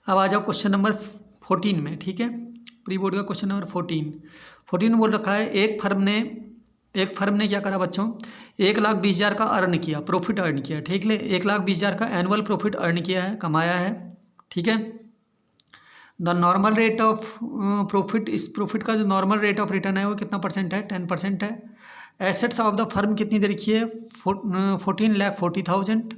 अब आ जाओ question number 14 में, ठीक है। प्री बोर्ड का क्वेश्चन नंबर 14 में बोल रखा है एक फर्म ने क्या करा बच्चों, 1,20,000 का अर्न किया, प्रॉफिट अर्न किया, ठीक है। 1,20,000 का एनुअल प्रॉफिट अर्न किया है, कमाया है, ठीक है। The normal rate of profit, इस प्रॉफिट का जो नॉर्मल रेट ऑफ रिटर्न है वो कितना परसेंट है, 10% है। एसेट्स ऑफ द फर्म कितनी दे रखी है, 14,40,000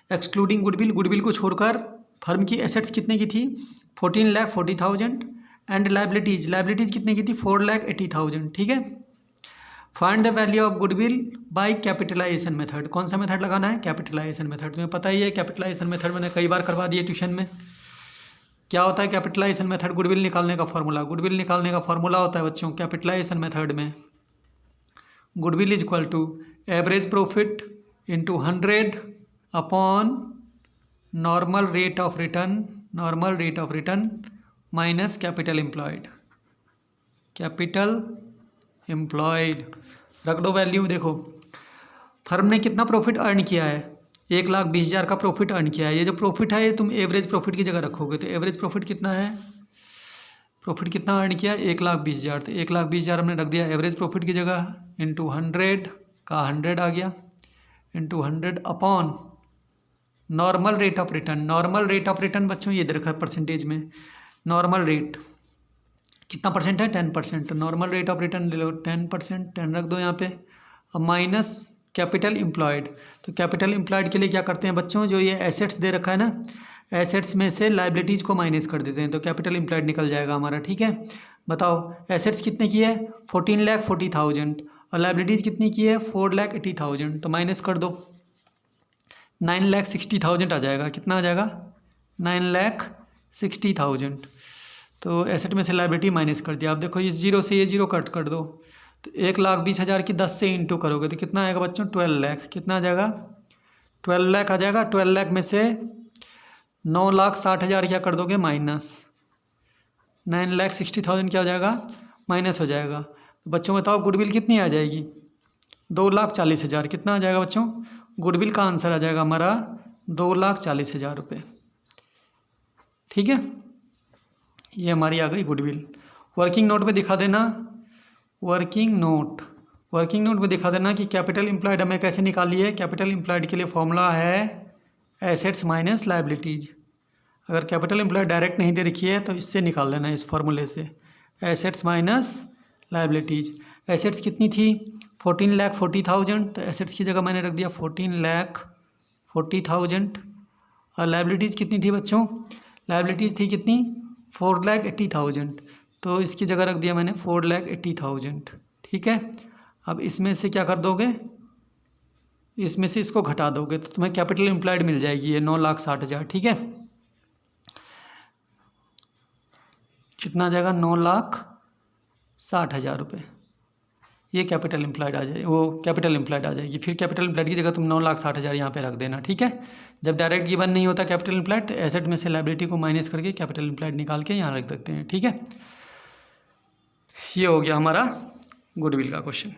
एक्सक्लूडिंग गुडविल, गुडविल को छोड़कर फर्म की एसेट्स कितने की थी, 14,40,000। एंड लाइबिलिटीज कितने की थी, 4,80,000, ठीक है। Find the value of goodwill by capitalization method, कौन सा मेथड लगाना है, कैपिटलाइजेशन मेथड। तुम्हें पता ही है कैपिटलाइजेशन मेथड मैंने कई बार करवा दिया ट्यूशन में। क्या होता है कैपिटलाइजेशन मेथड, गुडविल निकालने का फॉर्मूला, गुडविल निकालने का फॉर्मूला होता है बच्चों कैपिटलाइजेशन मेथड में, goodwill is equal to average profit into 100 upon normal rate of return minus capital employed. रख दो वैल्यू। देखो फर्म ने कितना प्रॉफिट अर्न किया है, 1,20,000 का प्रॉफिट अर्न किया है। ये जो प्रॉफिट है ये तुम एवरेज प्रॉफिट की जगह रखोगे, तो एवरेज प्रॉफिट कितना है, प्रॉफिट कितना अर्न किया, 1,20,000, तो 1,20,000 हमने रख दिया एवरेज प्रॉफिट की जगह, इंटू 100 का 100 आ गया, into 100 upon normal rate of return बच्चों ये दे रखा है परसेंटेज में, नॉर्मल रेट कितना परसेंट है, 10%, नॉर्मल रेट ऑफ रिटर्न ले लो 10%, 10 रख दो यहाँ पे। अब माइनस कैपिटल एम्प्लॉयड, तो कैपिटल एम्प्लॉयड के लिए क्या करते हैं बच्चों, जो ये एसेट्स दे रखा है ना, एसेट्स में से लाइबिलिटीज़ को माइनस कर देते हैं, तो कैपिटल एम्प्लॉयड निकल जाएगा हमारा, ठीक है। बताओ एसेट्स कितने की है, 14,40,000 और लाइबिलिटीज़ कितनी की है, 4,80,000, तो माइनस कर दो, 9,60,000 आ जाएगा। कितना आ जाएगा, 9,60,000। तो एसेट में से लाइबिलिटी माइनस कर दिया। अब देखो इस जीरो से ये जीरो कट कर दो, तो 1,20,000 की 10 से इंटू करोगे तो कितना आएगा बच्चों, 12 लाख। कितना आ जाएगा, 12 लाख आ जाएगा। 12 लाख में से 9,60,000 क्या कर दोगे, माइनस 9,60,000 क्या हो जाएगा, माइनस हो जाएगा। तो बच्चों बताओ गुडविल कितनी आ जाएगी, 2,40,000। कितना आ जाएगा बच्चों, गुडविल का आंसर आ जाएगा हमारा 2,40,000 रुपये, ठीक है। ये हमारी आ गई गुडविल। वर्किंग नोट में दिखा देना, वर्किंग नोट में दिखा देना कि कैपिटल एम्प्लॉयड हमें कैसे निकाली है। कैपिटल एम्प्लॉयड के लिए फॉर्मूला है एसेट्स माइनस लाइबिलिटीज। अगर कैपिटल एम्प्लॉयड डायरेक्ट नहीं दे रखी है तो इससे निकाल लेना, इस फॉर्मूले से, एसेट्स माइनस लाइबिलिटीज। एसेट्स कितनी थी, 14,40,000, तो एसेट्स की जगह मैंने रख दिया 14,40,000। और लाइबिलिटीज़ कितनी थी बच्चों, लाइबिलिटीज़ थी कितनी, 4,80,000, तो इसकी जगह रख दिया मैंने 4,80,000, ठीक है। अब इसमें से क्या कर दोगे, इसमें से इसको घटा दोगे तो तुम्हें कैपिटल एम्प्लॉयड मिल जाएगी ये 9,60,000, ठीक है। कितना आ जाएगा, 9,60,000 रुपये। ये कैपिटल एम्प्लॉयड आ जाए, वो कैपिटल एम्प्लॉयड आ जाएगी। फिर कैपिटल एम्प्लॉयड की जगह तुम 9,60,000 यहाँ पे रख देना, ठीक है। जब डायरेक्ट गिवन नहीं होता कैपिटल एम्प्लॉयड, तो एसेट में से लाइबिलिटी को माइनस करके कैपिटल एम्प्लॉयड निकाल के यहाँ रख देते हैं, ठीक है। ये हो गया हमारा गुडविल का क्वेश्चन।